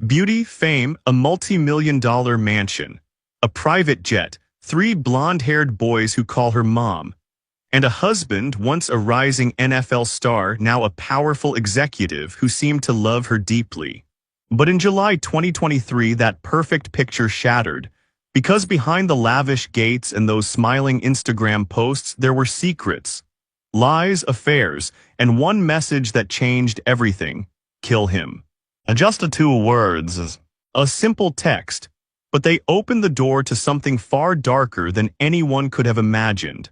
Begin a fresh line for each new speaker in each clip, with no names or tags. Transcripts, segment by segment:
Beauty, fame, a multi-million-dollar mansion, a private jet, 3 blonde-haired boys who call her mom, and a husband, once a rising NFL star, now a powerful executive who seemed to love her deeply. But in July 2023, that perfect picture shattered, because behind the lavish gates and those smiling Instagram posts there were secrets, lies, affairs, and one message that changed everything: kill him. Just the 2 words, a simple text, but they opened the door to something far darker than anyone could have imagined.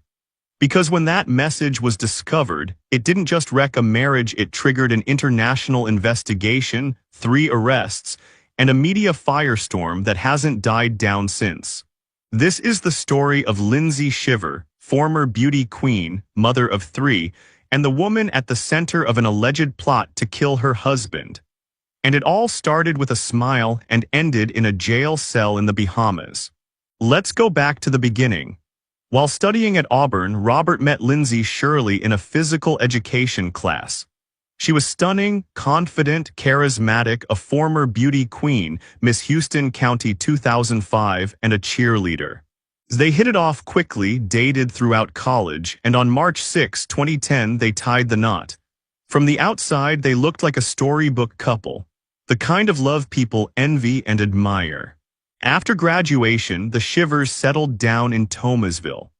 Because when that message was discovered, it didn't just wreck a marriage, it triggered an international investigation, 3 arrests, and a media firestorm that hasn't died down since. This is the story of Lindsay Shiver, former beauty queen, mother of 3, and the woman at the center of an alleged plot to kill her husband. And it all started with a smile and ended in a jail cell in the Bahamas. Let's go back to the beginning. While studying at Auburn, Robert met Lindsay Shirley in a physical education class. She was stunning, confident, charismatic, a former beauty queen, Miss Houston County 2005, and a cheerleader. They hit it off quickly, dated throughout college, and on March 6, 2010, they tied the knot. From the outside, they looked like a storybook couple, the kind of love people envy and admire. After graduation, the Shivers settled down in Thomasville.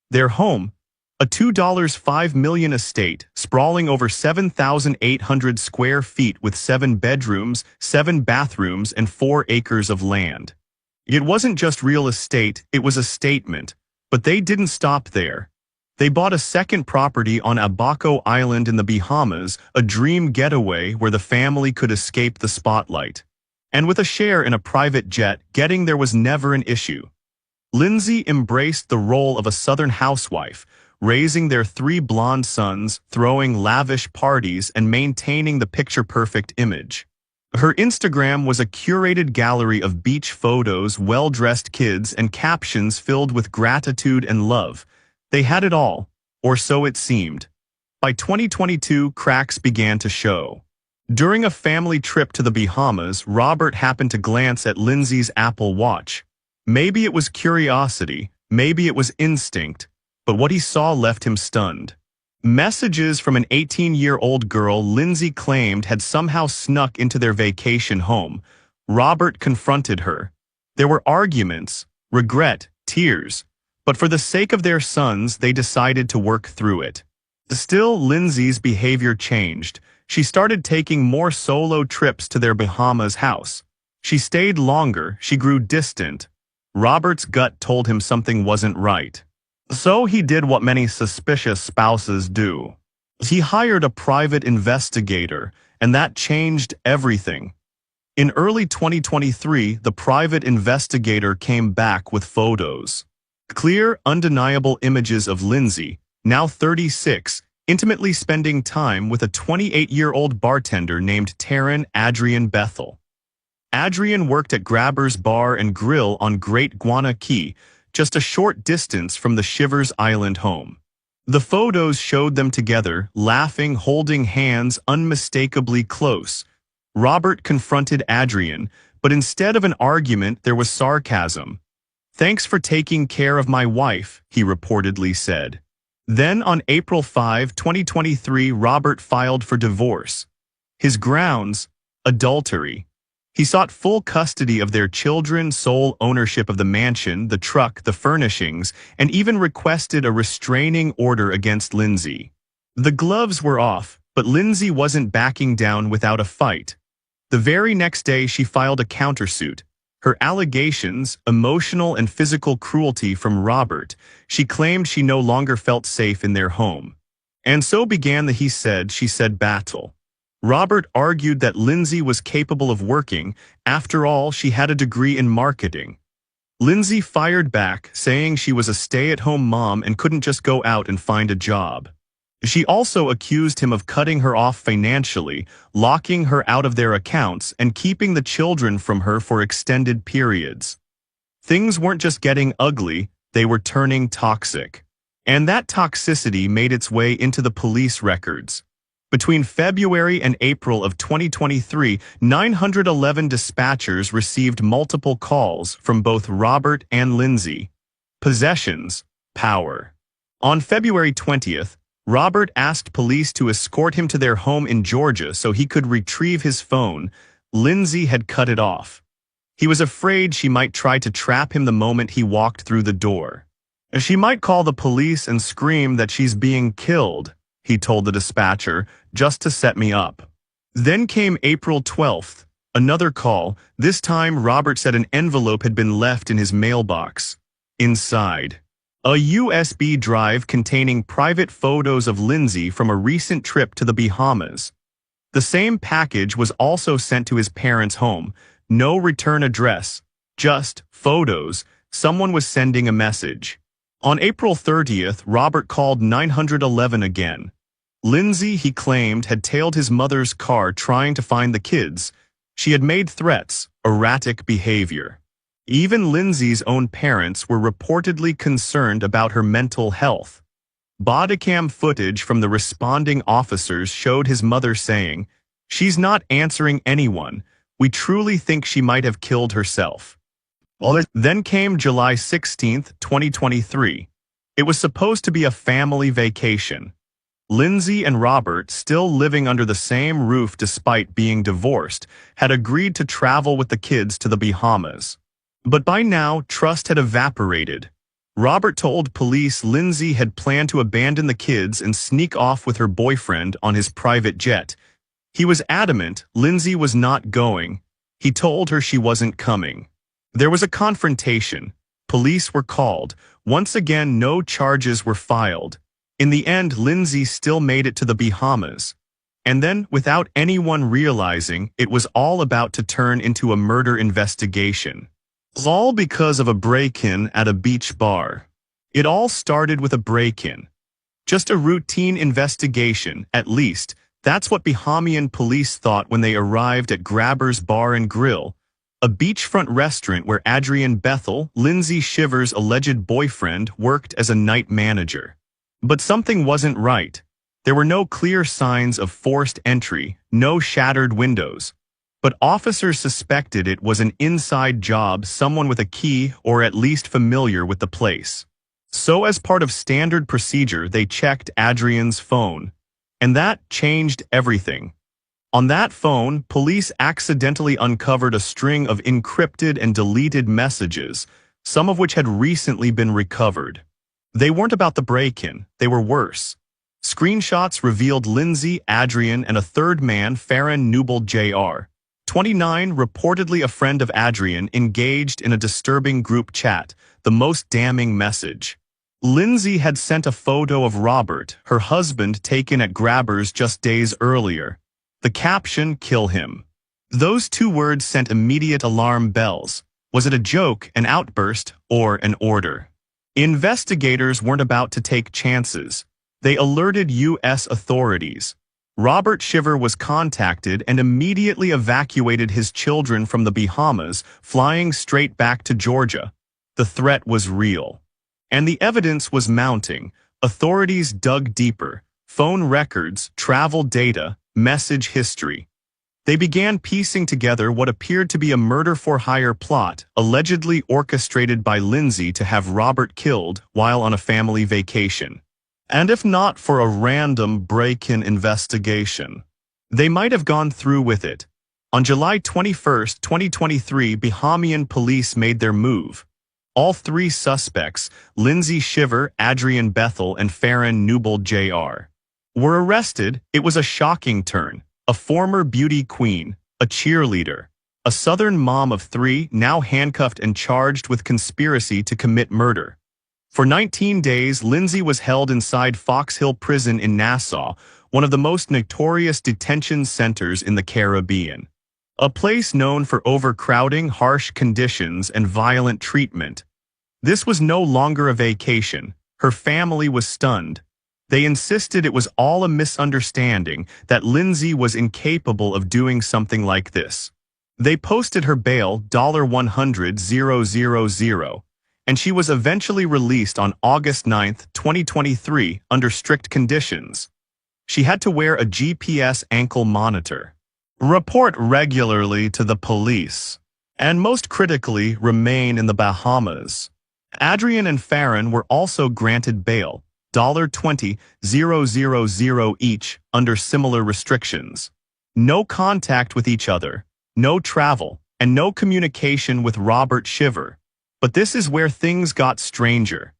Their home, a $2.5 million estate, sprawling over 7,800 square feet with 7 bedrooms, 7 bathrooms, and 4 acres of land. It wasn't just real estate, it was a statement. But they didn't stop there. They bought a second property on Abaco Island in the Bahamas, a dream getaway where the family could escape the spotlight. And with a share in a private jet, getting there was never an issue. Lindsay embraced the role of a Southern housewife, raising their 3 blonde sons, throwing lavish parties, and maintaining the picture-perfect image. Her Instagram was a curated gallery of beach photos, well-dressed kids, and captions filled with gratitude and love. They had it all, or so it seemed. By 2022, cracks began to show. During a family trip to the Bahamas, Robert happened to glance at Lindsay's Apple Watch. Maybe it was curiosity, maybe it was instinct, but what he saw left him stunned. Messages from an 18-year-old girl Lindsay claimed had somehow snuck into their vacation home. Robert confronted her. There were arguments, regret, tears. But for the sake of their sons, they decided to work through it. Still, Lindsay's behavior changed. She started taking more solo trips to their Bahamas house. She stayed longer, she grew distant. Robert's gut told him something wasn't right. So he did what many suspicious spouses do. He hired a private investigator, and that changed everything. In early 2023, the private investigator came back with photos. Clear, undeniable images of Lindsay, now 36, intimately spending time with a 28-year-old bartender named Taryn Adrian Bethel. Adrian worked at Grabber's Bar and Grill on Great Guana Key, just a short distance from the Shivers Island home. The photos showed them together, laughing, holding hands, unmistakably close. Robert confronted Adrian, but instead of an argument, there was sarcasm. "Thanks for taking care of my wife," he reportedly said. Then on April 5, 2023, Robert filed for divorce. His grounds: adultery. He sought full custody of their children, sole ownership of the mansion, the truck, the furnishings, and even requested a restraining order against Lindsay. The gloves were off, but Lindsay wasn't backing down without a fight. The very next day she filed a countersuit. Her allegations, emotional and physical cruelty from Robert, she claimed she no longer felt safe in their home. And so began the he said, she said battle. Robert argued that Lindsay was capable of working. After all, she had a degree in marketing. Lindsay fired back, saying she was a stay-at-home mom and couldn't just go out and find a job. She also accused him of cutting her off financially, locking her out of their accounts, and keeping the children from her for extended periods. Things weren't just getting ugly, they were turning toxic. And that toxicity made its way into the police records. Between February and April of 2023, 911 dispatchers received multiple calls from both Robert and Lindsay. Possessions, power. On February 20th, Robert asked police to escort him to their home in Georgia so he could retrieve his phone. Lindsay had cut it off. He was afraid she might try to trap him the moment he walked through the door. She might call the police and scream that she's being killed, he told the dispatcher, just to set me up. Then came April 12th, another call. This time Robert said an envelope had been left in his mailbox. Inside, a USB drive containing private photos of Lindsay from a recent trip to the Bahamas. The same package was also sent to his parents' home. No return address, just photos. Someone was sending a message. On April 30th, Robert called 911 again. Lindsay, he claimed, had tailed his mother's car trying to find the kids. She had made threats, erratic behavior. Even Lindsay's own parents were reportedly concerned about her mental health. Bodycam footage from the responding officers showed his mother saying, "She's not answering anyone. We truly think she might have killed herself." Then came July 16th, 2023. It was supposed to be a family vacation. Lindsay and Robert, still living under the same roof despite being divorced, had agreed to travel with the kids to the Bahamas. But by now, trust had evaporated. Robert told police Lindsay had planned to abandon the kids and sneak off with her boyfriend on his private jet. He was adamant Lindsay was not going. He told her she wasn't coming. There was a confrontation. Police were called. Once again, no charges were filed. In the end, Lindsay still made it to the Bahamas. And then, without anyone realizing, it was all about to turn into a murder investigation. All because of a break-in at a beach bar. It all started with a break-in. Just a routine investigation, at least. That's what Bahamian police thought when they arrived at Grabber's Bar and Grill, a beachfront restaurant where Adrian Bethel, Lindsay Shiver's alleged boyfriend, worked as a night manager. But something wasn't right. There were no clear signs of forced entry, no shattered windows. But officers suspected it was an inside job, someone with a key or at least familiar with the place. So as part of standard procedure, they checked Adrian's phone. And that changed everything. On that phone, police accidentally uncovered a string of encrypted and deleted messages, some of which had recently been recovered. They weren't about the break-in, they were worse. Screenshots revealed Lindsay, Adrian, and a third man, Farron Newbold Jr., 29, reportedly a friend of Adrian, engaged in a disturbing group chat. The most damning message. Lindsay had sent a photo of Robert, her husband, taken at Grabber's just days earlier. The caption, "Kill him." Those two words sent immediate alarm bells. Was it a joke, an outburst, or an order? Investigators weren't about to take chances. They alerted U.S. authorities. Robert Shiver was contacted and immediately evacuated his children from the Bahamas, flying straight back to Georgia. The threat was real. And the evidence was mounting. Authorities dug deeper. Phone records, travel data, message history. They began piecing together what appeared to be a murder-for-hire plot, allegedly orchestrated by Lindsay to have Robert killed while on a family vacation. And if not for a random break-in investigation, they might have gone through with it. On July 21, 2023, Bahamian police made their move. All three suspects, Lindsay Shiver, Adrian Bethel, and Farron Newbold Jr., were arrested. It was a shocking turn. A former beauty queen, a cheerleader, a Southern mom of three, now handcuffed and charged with conspiracy to commit murder. For 19 days, Lindsay was held inside Fox Hill Prison in Nassau, one of the most notorious detention centers in the Caribbean. A place known for overcrowding, harsh conditions, and violent treatment. This was no longer a vacation. Her family was stunned. They insisted it was all a misunderstanding, that Lindsay was incapable of doing something like this. They posted her bail $100,000, and she was eventually released on August 9, 2023, under strict conditions. She had to wear a GPS ankle monitor, report regularly to the police, and most critically, remain in the Bahamas. Adrian and Farron were also granted bail, $20,000 each, under similar restrictions. No contact with each other, no travel, and no communication with Robert Shiver. But this is where things got stranger.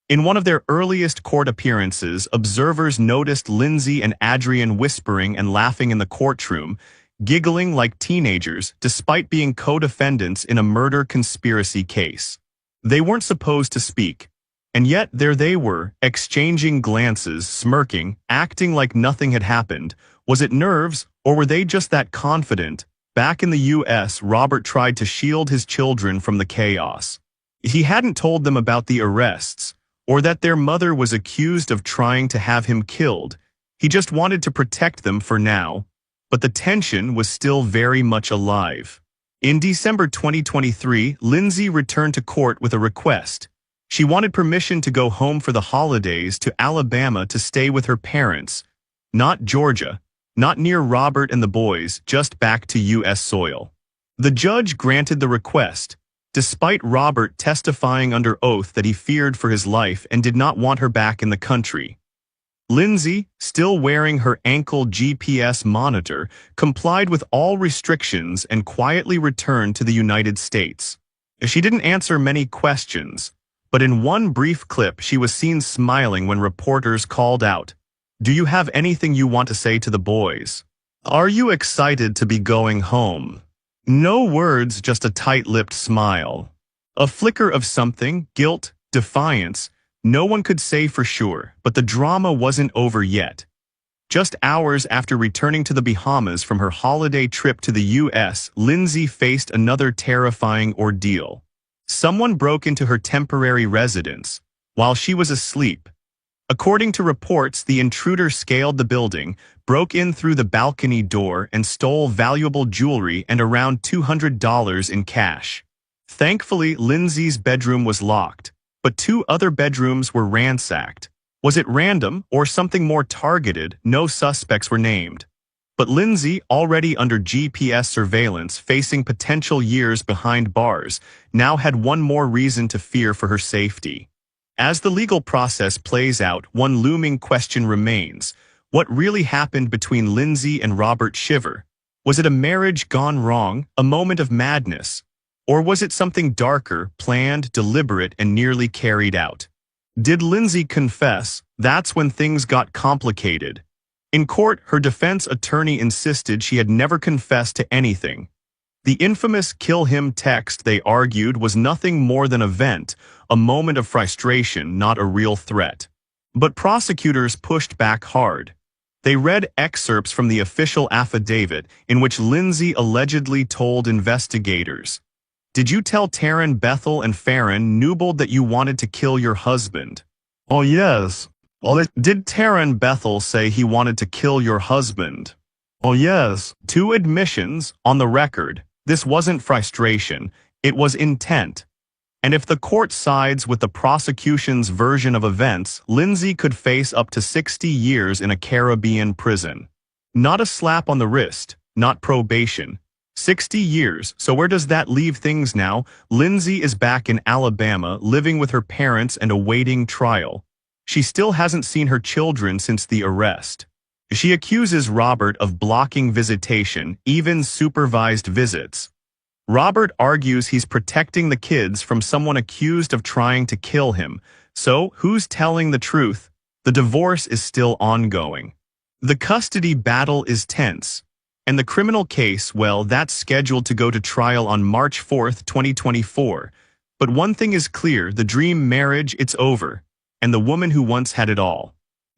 In one of their earliest court appearances, observers noticed Lindsay and Adrian whispering and laughing in the courtroom, giggling like teenagers despite being co-defendants in a murder conspiracy case. They weren't supposed to speak, and yet there they were, exchanging glances, smirking, acting like nothing had happened. Was it nerves, or were they just that confident? Back in the U.S., Robert tried to shield his children from the chaos. He hadn't told them about the arrests, or that their mother was accused of trying to have him killed. He just wanted to protect them for now. But the tension was still very much alive. In December 2023, Lindsay returned to court with a request. She wanted permission to go home for the holidays to Alabama to stay with her parents. Not Georgia, not near Robert and the boys, just back to U.S. soil. The judge granted the request, despite Robert testifying under oath that he feared for his life and did not want her back in the country. Lindsay, still wearing her ankle GPS monitor, complied with all restrictions and quietly returned to the United States. She didn't answer many questions, but in one brief clip she was seen smiling when reporters called out, "Do you have anything you want to say to the boys? Are you excited to be going home?" No words, just a tight-lipped smile. A flicker of something, guilt, defiance. No one could say for sure, but the drama wasn't over yet. Just hours after returning to the Bahamas from her holiday trip to the U.S., Lindsay faced another terrifying ordeal. Someone broke into her temporary residence while she was asleep. According to reports, the intruder scaled the building, broke in through the balcony door, and stole valuable jewelry and around $200 in cash. Thankfully, Lindsay's bedroom was locked, but 2 other bedrooms were ransacked. Was it random or something more targeted? No suspects were named. But Lindsay, already under GPS surveillance, facing potential years behind bars, now had one more reason to fear for her safety. As the legal process plays out, one looming question remains. What really happened between Lindsay and Robert Shiver? Was it a marriage gone wrong, a moment of madness? Or was it something darker, planned, deliberate, and nearly carried out? Did Lindsay confess? That's when things got complicated. In court, her defense attorney insisted she had never confessed to anything. The infamous "kill him" text, they argued, was nothing more than a vent, a moment of frustration, not a real threat. But prosecutors pushed back hard. They read excerpts from the official affidavit in which Lindsay allegedly told investigators, "Did you tell Taryn, Bethel, and Farron Newbold that you wanted to kill your husband?" "Oh, yes." "Well, did Taryn Bethel say he wanted to kill your husband?" "Oh, yes." 2 admissions, on the record. This wasn't frustration, it was intent. And if the court sides with the prosecution's version of events, Lindsay could face up to 60 years in a Caribbean prison. Not a slap on the wrist, not probation. 60 years, so where does that leave things now? Lindsay is back in Alabama, living with her parents and awaiting trial. She still hasn't seen her children since the arrest. She accuses Robert of blocking visitation, even supervised visits. Robert argues he's protecting the kids from someone accused of trying to kill him. So, who's telling the truth? The divorce is still ongoing. The custody battle is tense. And the criminal case, well, that's scheduled to go to trial on March 4, 2024. But one thing is clear, the dream marriage, it's over. And the woman who once had it all.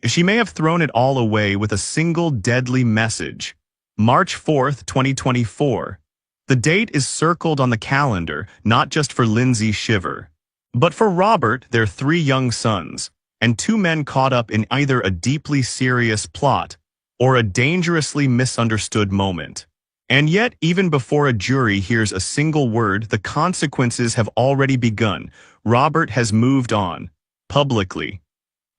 She may have thrown it all away with a single deadly message. March 4, 2024. The date is circled on the calendar, not just for Lindsay Shiver, but for Robert, their 3 young sons, and 2 men caught up in either a deeply serious plot or a dangerously misunderstood moment. And yet, even before a jury hears a single word, the consequences have already begun. Robert has moved on, publicly.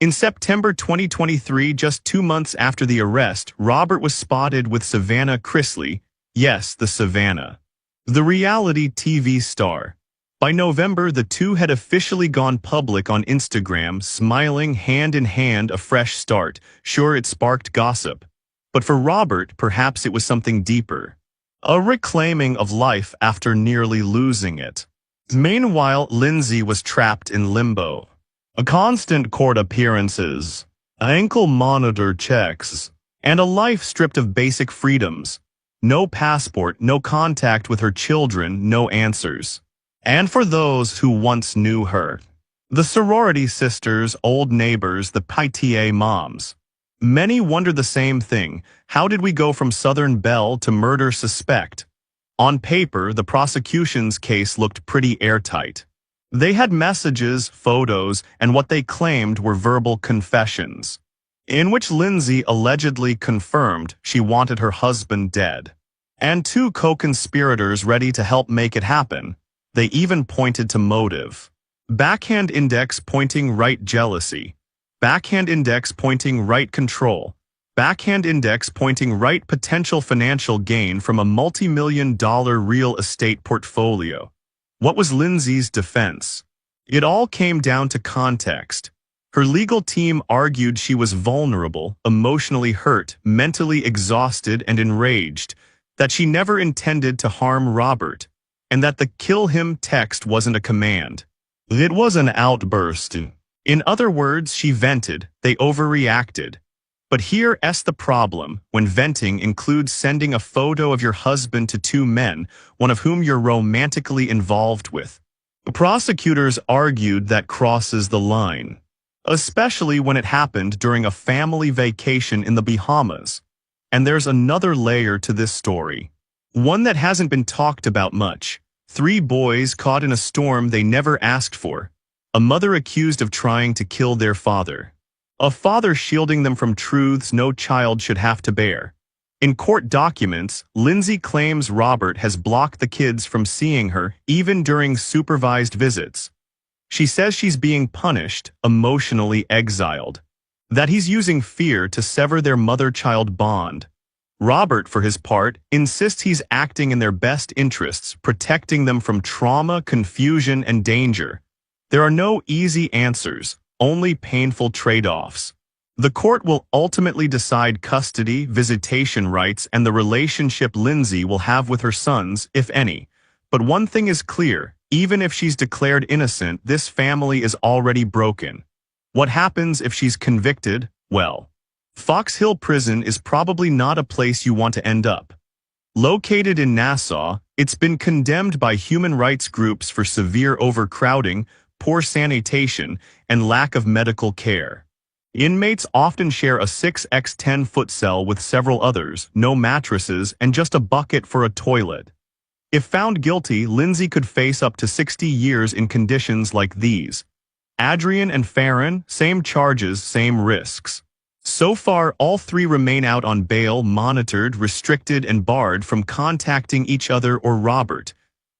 In September 2023, just 2 months after the arrest, Robert was spotted with Savannah Chrisley, yes, the Savannah, the reality TV star. By November, the two had officially gone public on Instagram, smiling hand in hand, a fresh start. Sure, it sparked gossip. But for Robert, perhaps it was something deeper. A reclaiming of life after nearly losing it. Meanwhile, Lindsay was trapped in limbo. A constant court appearances, ankle monitor checks, and a life stripped of basic freedoms. No passport, no contact with her children, no answers. And for those who once knew her, the sorority sisters, old neighbors, the PTA moms. Many wonder the same thing. How did we go from Southern Belle to murder suspect? On paper, the prosecution's case looked pretty airtight. They had messages, photos, and what they claimed were verbal confessions, in which Lindsay allegedly confirmed she wanted her husband dead. And two co-conspirators ready to help make it happen. They even pointed to motive. Backhand index pointing right jealousy. Backhand index pointing right control. Backhand index pointing right potential financial gain from a multi-million-dollar real estate portfolio. What was Lindsay's defense? It all came down to context. Her legal team argued she was vulnerable, emotionally hurt, mentally exhausted and enraged, that she never intended to harm Robert, and that the "kill him" text wasn't a command. It was an outburst. In other words, she vented, they overreacted. But here's the problem: when venting includes sending a photo of your husband to two men, one of whom you're romantically involved with. The prosecutors argued that crosses the line, especially when it happened during a family vacation in the Bahamas. And there's another layer to this story, one that hasn't been talked about much. 3 boys caught in a storm they never asked for. A mother accused of trying to kill their father. A father shielding them from truths no child should have to bear. In court documents, Lindsay claims Robert has blocked the kids from seeing her, even during supervised visits. She says she's being punished, emotionally exiled. That he's using fear to sever their mother-child bond. Robert, for his part, insists he's acting in their best interests, protecting them from trauma, confusion, and danger. There are no easy answers, only painful trade-offs. The court will ultimately decide custody, visitation rights, and the relationship Lindsay will have with her sons, if any. But one thing is clear: even if she's declared innocent, this family is already broken. What happens if she's convicted? Well, Fox Hill Prison is probably not a place you want to end up. Located in Nassau, it's been condemned by human rights groups for severe overcrowding, poor sanitation, and lack of medical care. Inmates often share a 6x10-foot cell with several others, no mattresses, and just a bucket for a toilet. If found guilty, Lindsay could face up to 60 years in conditions like these. Adrian and Farron, same charges, same risks. So far, all 3 remain out on bail, monitored, restricted, and barred from contacting each other or Robert.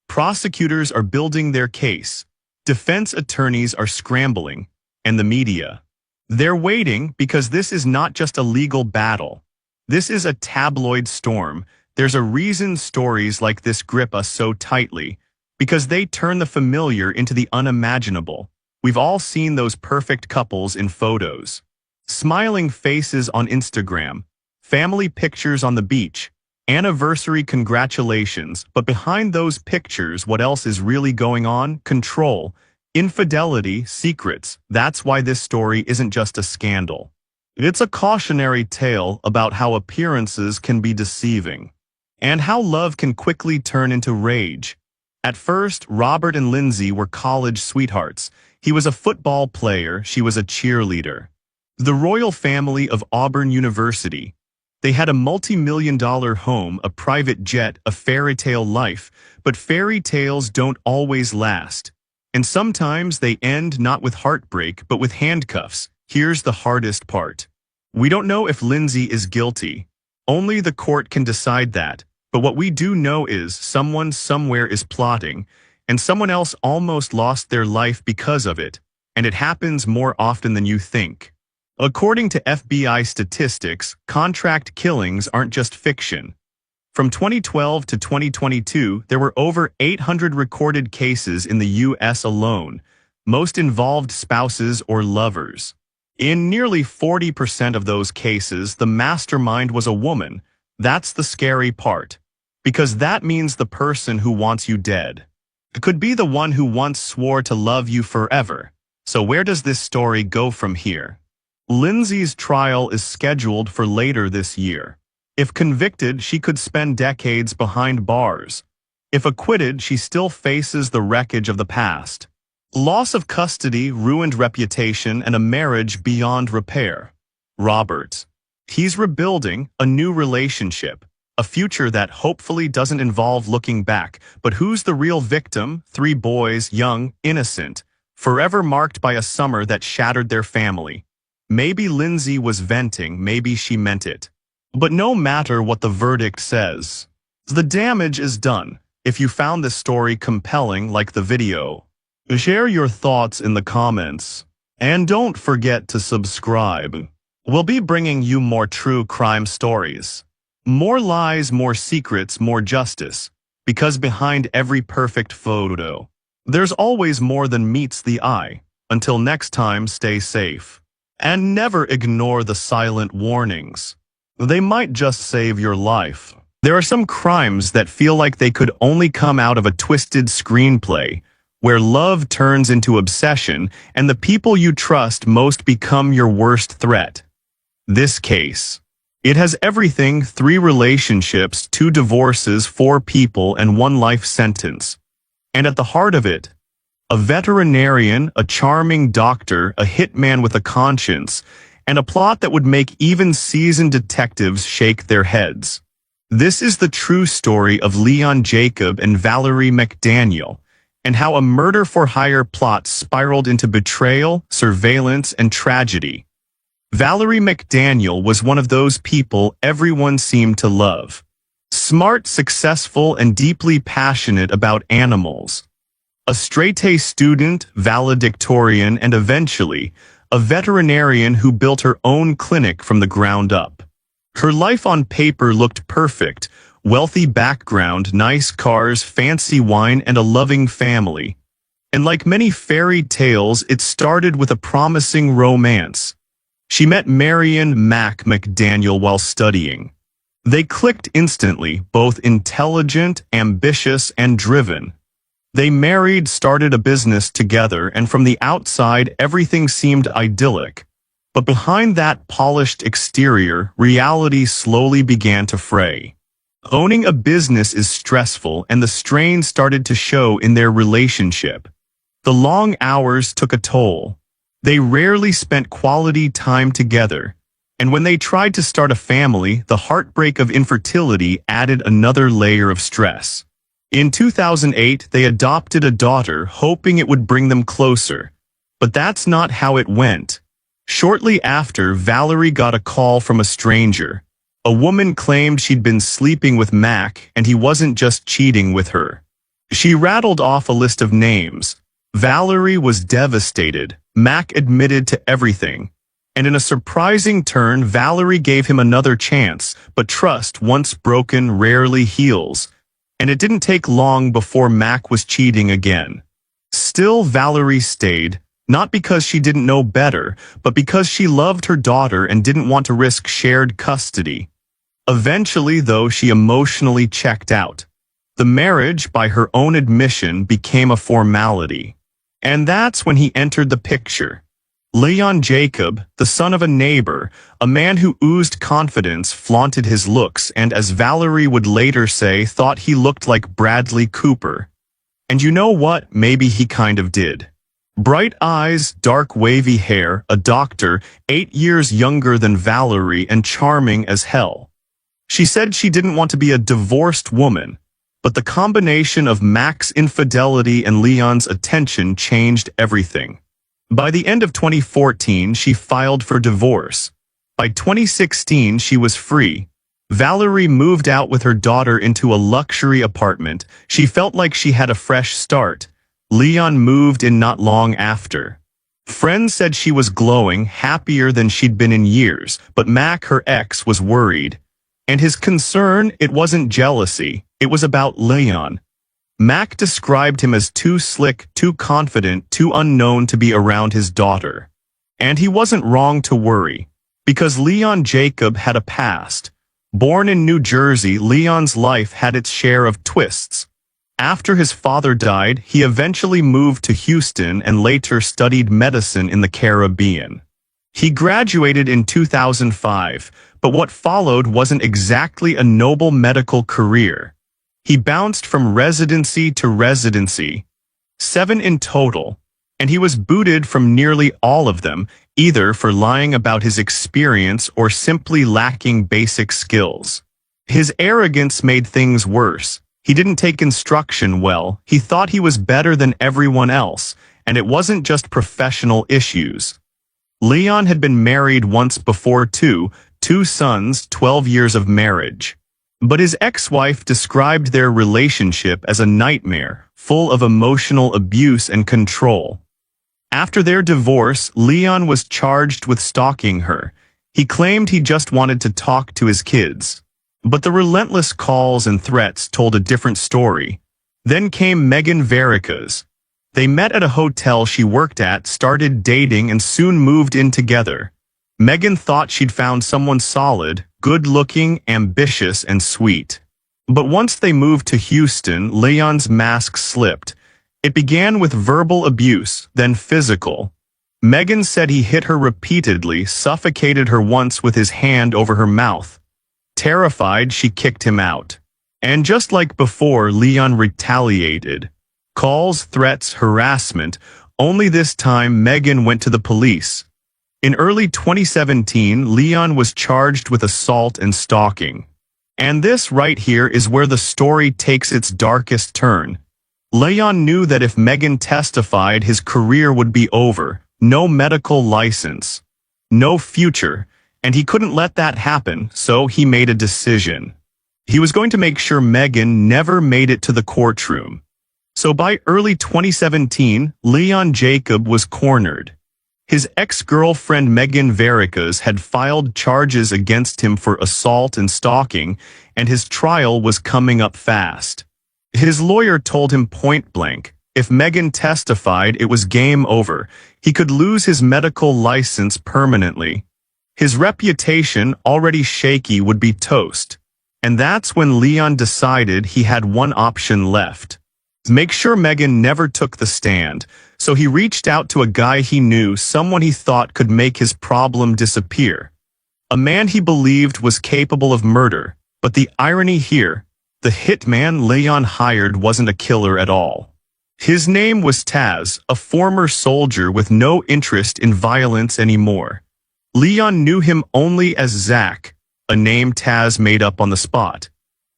Prosecutors are building their case. Defense attorneys are scrambling. And the media. They're waiting, because this is not just a legal battle. This is a tabloid storm. There's a reason stories like this grip us so tightly, because they turn the familiar into the unimaginable. We've all seen those perfect couples in photos. Smiling faces on Instagram, family pictures on the beach, anniversary congratulations, but behind those pictures, what else is really going on? Control, infidelity, secrets. That's why this story isn't just a scandal. It's a cautionary tale about how appearances can be deceiving, and how love can quickly turn into rage. At first, Robert and Lindsay were college sweethearts. He was a football player, she was a cheerleader. The royal family of Auburn University. They had a multi-million-dollar home, a private jet, a fairy tale life, but fairy tales don't always last. And sometimes they end not with heartbreak, but with handcuffs. Here's the hardest part. We don't know if Lindsay is guilty. Only the court can decide that. But what we do know is someone somewhere is plotting, and someone else almost lost their life because of it. and it happens more often than you think. According to FBI statistics, contract killings aren't just fiction. From 2012 to 2022, there were over 800 recorded cases in the U.S. alone, most involved spouses or lovers. In nearly 40% of those cases, the mastermind was a woman. That's the scary part. Because that means the person who wants you dead. It could be the one who once swore to love you forever. So where does this story go from here? Lindsay's trial is scheduled for later this year. If convicted, she could spend decades behind bars. If acquitted, she still faces the wreckage of the past. Loss of custody, ruined reputation, and a marriage beyond repair. Robert. He's rebuilding a new relationship, a future that hopefully doesn't involve looking back. But who's the real victim? 3 boys, young, innocent, forever marked by a summer that shattered their family. Maybe Lindsay was venting, maybe she meant it. But no matter what the verdict says, the damage is done. If you found this story compelling, like the video. Share your thoughts in the comments. And don't forget to subscribe. We'll be bringing you more true crime stories. More lies, more secrets, more justice. Because behind every perfect photo, there's always more than meets the eye. Until next time, stay safe. And never ignore the silent warnings. They might just save your life. There are some crimes that feel like they could only come out of a twisted screenplay, where love turns into obsession and the people you trust most become your worst threat. This case. It has everything: 3 relationships, 2 divorces, 4 people, and 1 life sentence. And at the heart of it, a veterinarian, a charming doctor, a hitman with a conscience, and a plot that would make even seasoned detectives shake their heads. This is the true story of Leon Jacob and Valerie McDaniel, and how a murder-for-hire plot spiraled into betrayal, surveillance, and tragedy. Valerie McDaniel was one of those people everyone seemed to love. Smart, successful, and deeply passionate about animals. A straight-A student, valedictorian, and eventually, a veterinarian who built her own clinic from the ground up. Her life on paper looked perfect: wealthy background, nice cars, fancy wine, and a loving family. And like many fairy tales, it started with a promising romance. She met Marion Mac McDaniel while studying. They clicked instantly, both intelligent, ambitious, and driven. They married, started a business together, and from the outside, everything seemed idyllic. But behind that polished exterior, reality slowly began to fray. Owning a business is stressful, and the strain started to show in their relationship. The long hours took a toll. They rarely spent quality time together. And when they tried to start a family, the heartbreak of infertility added another layer of stress. In 2008, they adopted a daughter, hoping it would bring them closer. But that's not how it went. Shortly after, Valerie got a call from a stranger. A woman claimed she'd been sleeping with Mac, and he wasn't just cheating with her. She rattled off a list of names. Valerie was devastated. Mac admitted to everything. And in a surprising turn, Valerie gave him another chance, but trust, once broken, rarely heals. And it didn't take long before Mac was cheating again. Still, Valerie stayed, not because she didn't know better, but because she loved her daughter and didn't want to risk shared custody. Eventually, though, she emotionally checked out. The marriage, by her own admission, became a formality. And that's when he entered the picture. Leon Jacob, the son of a neighbor, a man who oozed confidence, flaunted his looks, and as Valerie would later say, thought he looked like Bradley Cooper. And you know what? Maybe he kind of did. Bright eyes, dark wavy hair, a doctor, 8 years younger than Valerie, and charming as hell. She said she didn't want to be a divorced woman, but the combination of Mac's infidelity and Leon's attention changed everything. By the end of 2014, she filed for divorce. By 2016, she was free. Valerie moved out with her daughter into a luxury apartment. She felt like she had a fresh start. Leon moved in not long after. Friends said she was glowing, happier than she'd been in years, but Mac, her ex, was worried. And his concern, it wasn't jealousy, it was about Leon. Mac described him as too slick, too confident, too unknown to be around his daughter. And he wasn't wrong to worry, because Leon Jacob had a past. Born in New Jersey, Leon's life had its share of twists. After his father died, he eventually moved to Houston and later studied medicine in the Caribbean. He graduated in 2005, but what followed wasn't exactly a noble medical career. He bounced from residency to residency, 7 in total, and he was booted from nearly all of them, either for lying about his experience or simply lacking basic skills. His arrogance made things worse. He didn't take instruction well, he thought he was better than everyone else, and it wasn't just professional issues. Leon had been married once before too, 2 sons, 12 years of marriage. But his ex-wife described their relationship as a nightmare, full of emotional abuse and control. After their divorce, Leon was charged with stalking her. He claimed he just wanted to talk to his kids. But the relentless calls and threats told a different story. Then came Megan Vericas. They met at a hotel she worked at, started dating, and soon moved in together. Megan thought she'd found someone solid, good-looking, ambitious, and sweet. But once they moved to Houston, Leon's mask slipped. It began with verbal abuse, then physical. Megan said he hit her repeatedly, suffocated her once with his hand over her mouth. Terrified, she kicked him out. And just like before, Leon retaliated. Calls, threats, harassment, only this time Megan went to the police. In early 2017, Leon was charged with assault and stalking. And this right here is where the story takes its darkest turn. Leon knew that if Megan testified, his career would be over. No medical license. No future. And he couldn't let that happen, so he made a decision. He was going to make sure Megan never made it to the courtroom. So by early 2017, Leon Jacob was cornered. His ex-girlfriend Megan Vericas had filed charges against him for assault and stalking, and his trial was coming up fast. His lawyer told him point-blank, if Megan testified, it was game over. He could lose his medical license permanently. His reputation, already shaky, would be toast. And that's when Leon decided he had one option left. Make sure Megan never took the stand, so he reached out to a guy he knew, someone he thought could make his problem disappear. A man he believed was capable of murder, but the irony here, the hitman Leon hired wasn't a killer at all. His name was Taz, a former soldier with no interest in violence anymore. Leon knew him only as Zach, a name Taz made up on the spot.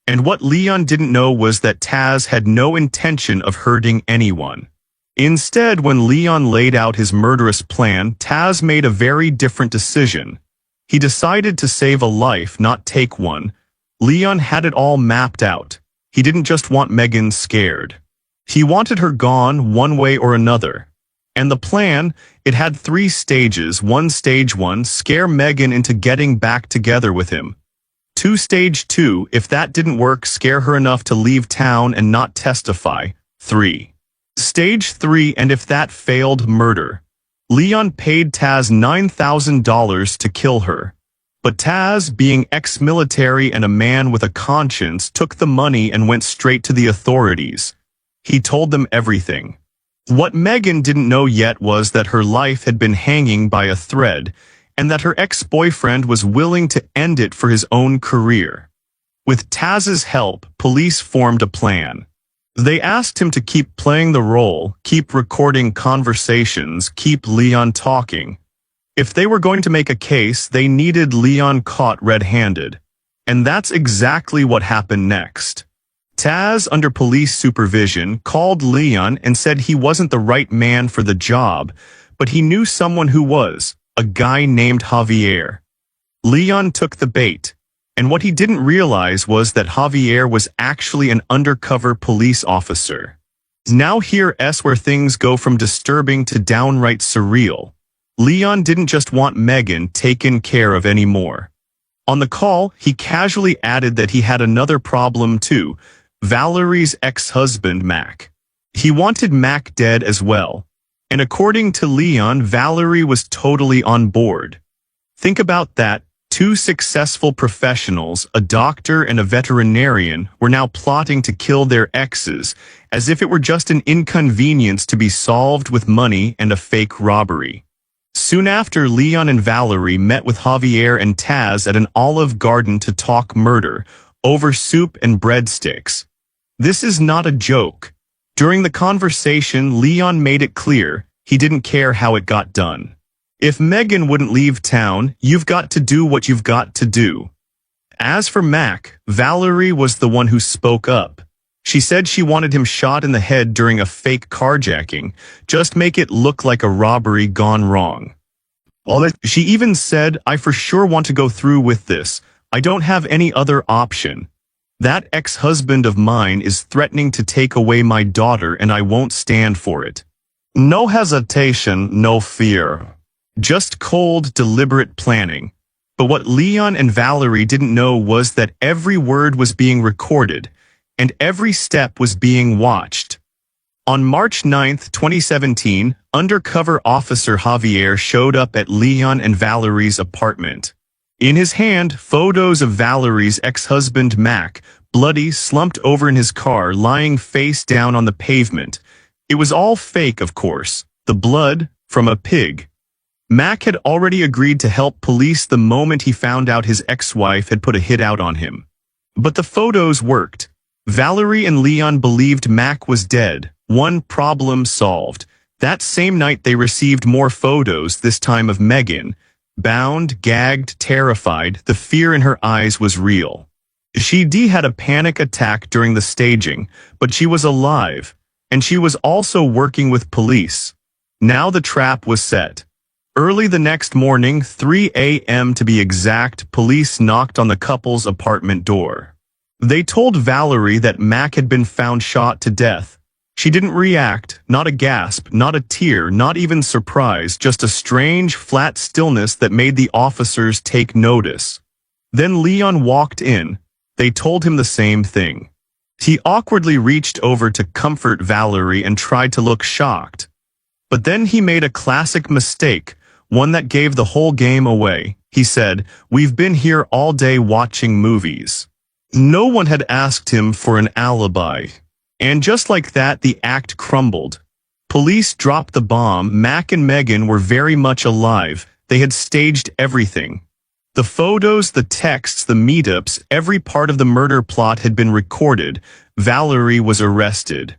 And what Leon didn't know was that Taz had no intention of hurting anyone. Instead, when Leon laid out his murderous plan, Taz made a very different decision. He decided to save a life, not take one. Leon had it all mapped out. He didn't just want Megan scared. He wanted her gone one way or another. And the plan, it had 3 stages. Stage 1, scare Megan into getting back together with him. Stage 2, if that didn't work, scare her enough to leave town and not testify. 3. Stage 3, and if that failed, murder. Leon paid Taz $9,000 to kill her. But Taz, being ex-military and a man with a conscience, took the money and went straight to the authorities. He told them everything. What Megan didn't know yet was that her life had been hanging by a thread, and that her ex-boyfriend was willing to end it for his own career. With Taz's help, police formed a plan. They asked him to keep playing the role, keep recording conversations, keep Leon talking. If they were going to make a case, they needed Leon caught red-handed. And that's exactly what happened next. Taz, under police supervision, called Leon and said he wasn't the right man for the job, but he knew someone who was, a guy named Javier. Leon took the bait, and what he didn't realize was that Javier was actually an undercover police officer. Now here's where things go from disturbing to downright surreal. Leon didn't just want Megan taken care of anymore. On the call, he casually added that he had another problem too, Valerie's ex-husband Mac. He wanted Mac dead as well. And according to Leon, Valerie was totally on board. Think about that. Two successful professionals, a doctor and a veterinarian, were now plotting to kill their exes, as if it were just an inconvenience to be solved with money and a fake robbery. Soon after, Leon and Valerie met with Javier and Taz at an Olive Garden to talk murder, over soup and breadsticks. This is not a joke. During the conversation, Leon made it clear he didn't care how it got done. If Megan wouldn't leave town, you've got to do what you've got to do. As for Mac, Valerie was the one who spoke up. She said she wanted him shot in the head during a fake carjacking, just make it look like a robbery gone wrong. She even said, "I for sure want to go through with this. I don't have any other option. That ex-husband of mine is threatening to take away my daughter and I won't stand for it." No hesitation, no fear. Just cold, deliberate planning. But what Leon and Valerie didn't know was that every word was being recorded, and every step was being watched. On March 9, 2017, undercover officer Javier showed up at Leon and Valerie's apartment. In his hand, photos of Valerie's ex-husband Mac, bloody, slumped over in his car, lying face down on the pavement. It was all fake, of course. The blood from a pig. Mac had already agreed to help police the moment he found out his ex-wife had put a hit out on him. But the photos worked. Valerie and Leon believed Mac was dead. One problem solved. That same night they received more photos, this time of Megan. Bound, gagged, terrified, the fear in her eyes was real. She had a panic attack during the staging, but she was alive. And she was also working with police. Now the trap was set. Early the next morning, 3 a.m. to be exact, police knocked on the couple's apartment door. They told Valerie that Mac had been found shot to death. She didn't react, not a gasp, not a tear, not even surprise, just a strange, flat stillness that made the officers take notice. Then Leon walked in. They told him the same thing. He awkwardly reached over to comfort Valerie and tried to look shocked. But then he made a classic mistake, one that gave the whole game away. He said, "We've been here all day watching movies." No one had asked him for an alibi. And just like that, the act crumbled. Police dropped the bomb. Mac and Megan were very much alive. They had staged everything. The photos, the texts, the meetups, every part of the murder plot had been recorded. Valerie was arrested.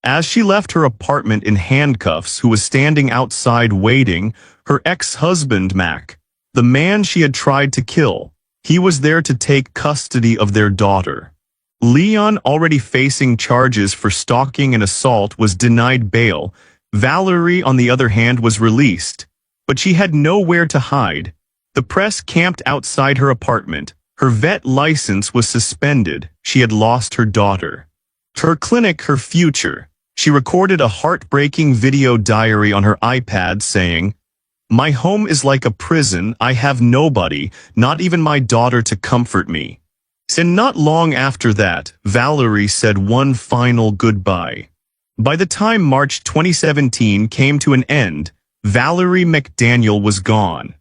As she left her apartment in handcuffs, who was standing outside waiting, her ex-husband Mac, the man she had tried to kill, he was there to take custody of their daughter. Leon, already facing charges for stalking and assault, was denied bail. Valerie, on the other hand, was released. But she had nowhere to hide. The press camped outside her apartment. Her vet license was suspended. She had lost her daughter. Her clinic, her future. She recorded a heartbreaking video diary on her iPad saying, "My home is like a prison. I have nobody, not even my daughter, to comfort me." And not long after that, Valerie said one final goodbye. By the time March 2017 came to an end, Valerie McDaniel was gone.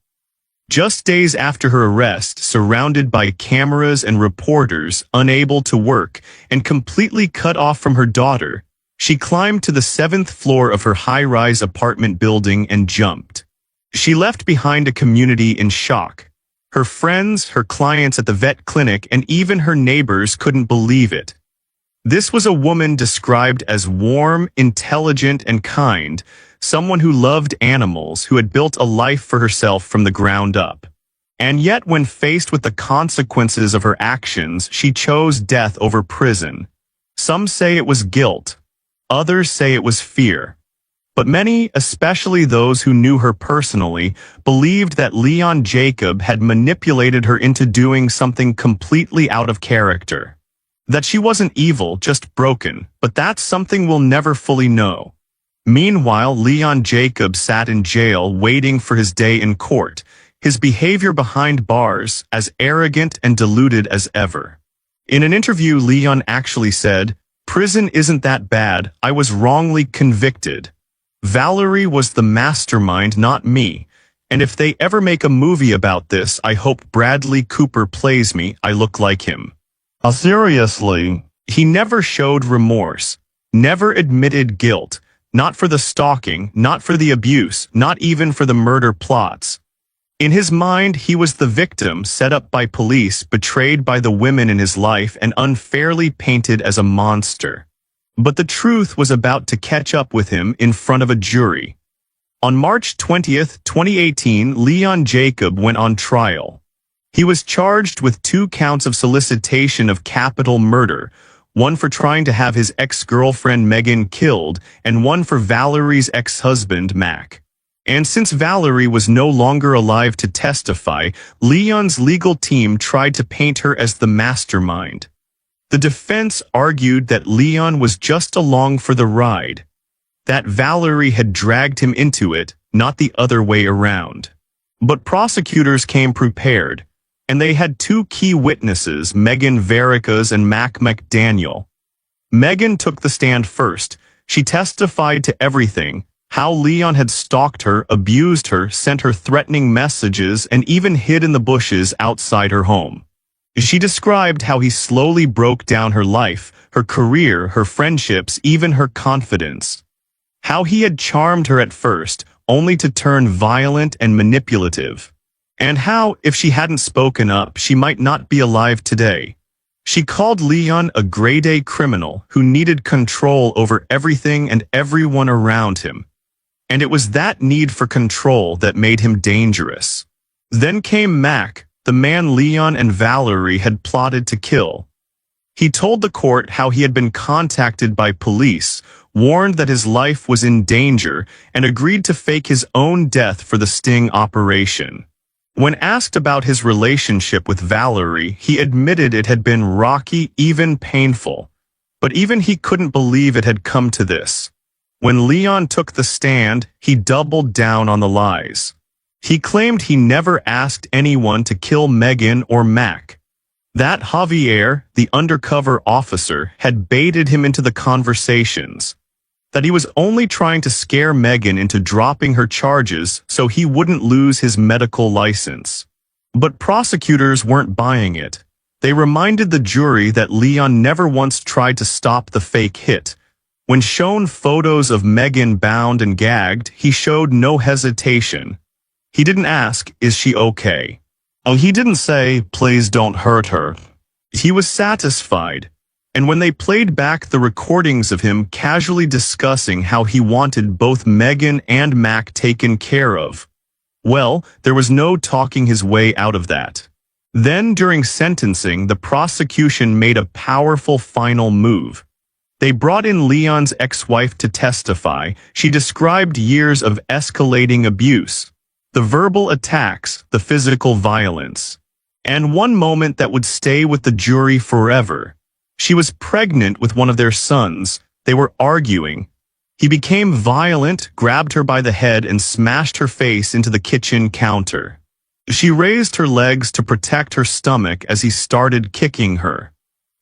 Just days after her arrest, surrounded by cameras and reporters, unable to work, and completely cut off from her daughter, she climbed to the 7th floor of her high-rise apartment building and jumped. She left behind a community in shock. Her friends, her clients at the vet clinic, and even her neighbors couldn't believe it. This was a woman described as warm, intelligent, and kind, someone who loved animals, who had built a life for herself from the ground up. And yet, when faced with the consequences of her actions, she chose death over prison. Some say it was guilt. Others say it was fear. But many, especially those who knew her personally, believed that Leon Jacob had manipulated her into doing something completely out of character. That she wasn't evil, just broken, but that's something we'll never fully know. Meanwhile, Leon Jacob sat in jail waiting for his day in court, his behavior behind bars as arrogant and deluded as ever. In an interview, Leon actually said, "Prison isn't that bad, I was wrongly convicted. Valerie was the mastermind, not me. And if they ever make a movie about this, I hope Bradley Cooper plays me, I look like him." Seriously, he never showed remorse, never admitted guilt, not for the stalking, not for the abuse, not even for the murder plots. In his mind, he was the victim set up by police, betrayed by the women in his life, and unfairly painted as a monster. But the truth was about to catch up with him in front of a jury. On March 20th, 2018, Leon Jacob went on trial. He was charged with 2 counts of solicitation of capital murder, one for trying to have his ex-girlfriend Megan killed, and one for Valerie's ex-husband Mac. And since Valerie was no longer alive to testify, Leon's legal team tried to paint her as the mastermind. The defense argued that Leon was just along for the ride, that Valerie had dragged him into it, not the other way around. But prosecutors came prepared, and they had 2 key witnesses, Megan Verikas and Mac McDaniel. Megan took the stand first. She testified to everything, how Leon had stalked her, abused her, sent her threatening messages, and even hid in the bushes outside her home. She described how he slowly broke down her life, her career, her friendships, even her confidence. How he had charmed her at first, only to turn violent and manipulative. And how, if she hadn't spoken up, she might not be alive today. She called Leon a grade-A criminal who needed control over everything and everyone around him. And it was that need for control that made him dangerous. Then came Mac, the man Leon and Valerie had plotted to kill. He told the court how he had been contacted by police, warned that his life was in danger, and agreed to fake his own death for the sting operation. When asked about his relationship with Valerie, he admitted it had been rocky, even painful. But even he couldn't believe it had come to this. When Leon took the stand, he doubled down on the lies. He claimed he never asked anyone to kill Megan or Mac. That Javier, the undercover officer, had baited him into the conversations. That he was only trying to scare Megan into dropping her charges so he wouldn't lose his medical license. But prosecutors weren't buying it. They reminded the jury that Leon never once tried to stop the fake hit. When shown photos of Megan bound and gagged, he showed no hesitation. He didn't ask, "Is she okay?" He didn't say, "Please don't hurt her." He was satisfied. And when they played back the recordings of him casually discussing how he wanted both Megan and Mac taken care of, well, there was no talking his way out of that. Then during sentencing, the prosecution made a powerful final move. They brought in Leon's ex-wife to testify. She described years of escalating abuse, the verbal attacks, the physical violence, and one moment that would stay with the jury forever. She was pregnant with one of their sons. They were arguing. He became violent, grabbed her by the head, and smashed her face into the kitchen counter. She raised her legs to protect her stomach as he started kicking her.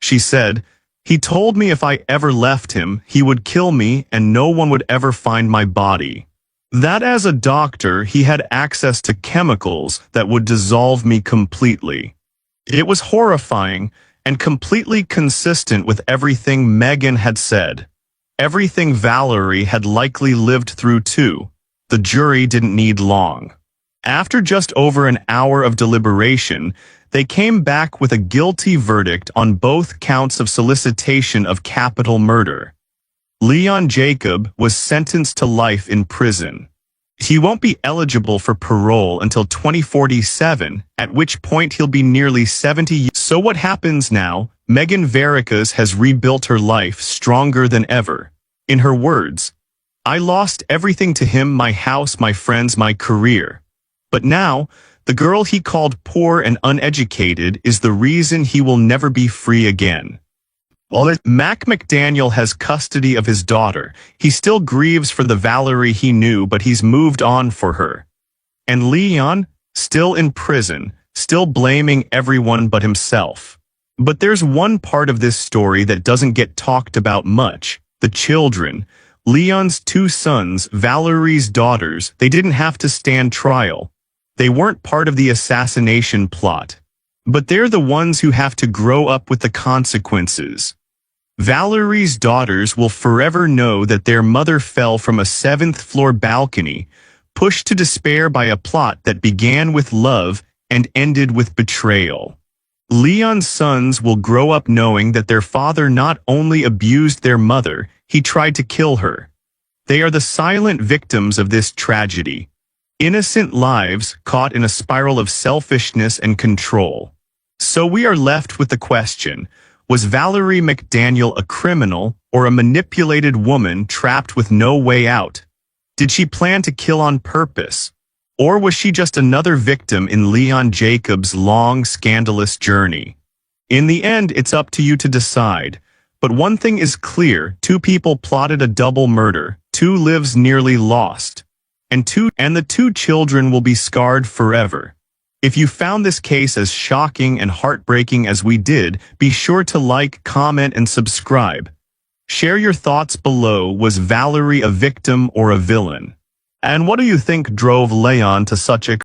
She said, "He told me if I ever left him, he would kill me and no one would ever find my body. That as a doctor, he had access to chemicals that would dissolve me completely." It was horrifying and completely consistent with everything Megan had said. Everything Valerie had likely lived through too. The jury didn't need long. After just over an hour of deliberation, they came back with a guilty verdict on both counts of solicitation of capital murder. Leon Jacob was sentenced to life in prison. He won't be eligible for parole until 2047, at which point he'll be nearly 70 years. So what happens now? Megan Verikas has rebuilt her life stronger than ever. In her words, "I lost everything to him, my house, my friends, my career. But now, the girl he called poor and uneducated is the reason he will never be free again." While Mac McDaniel has custody of his daughter, he still grieves for the Valerie he knew, but he's moved on for her. And Leon, still in prison, still blaming everyone but himself. But there's one part of this story that doesn't get talked about much: the children. Leon's two sons, Valerie's daughters, they didn't have to stand trial. They weren't part of the assassination plot. But they're the ones who have to grow up with the consequences. Valerie's daughters will forever know that their mother fell from a 7th-floor balcony, pushed to despair by a plot that began with love and ended with betrayal. Leon's sons will grow up knowing that their father not only abused their mother, he tried to kill her. They are the silent victims of this tragedy. Innocent lives caught in a spiral of selfishness and control. So we are left with the question: was Valerie McDaniel a criminal or a manipulated woman trapped with no way out? Did she plan to kill on purpose? Or was she just another victim in Leon Jacobs' long, scandalous journey? In the end, it's up to you to decide. But one thing is clear: 2 people plotted a double murder, 2 lives nearly lost, and the 2 children will be scarred forever. If you found this case as shocking and heartbreaking as we did, be sure to like, comment, and subscribe. Share your thoughts below. Was Valerie a victim or a villain? And what do you think drove Leon to such a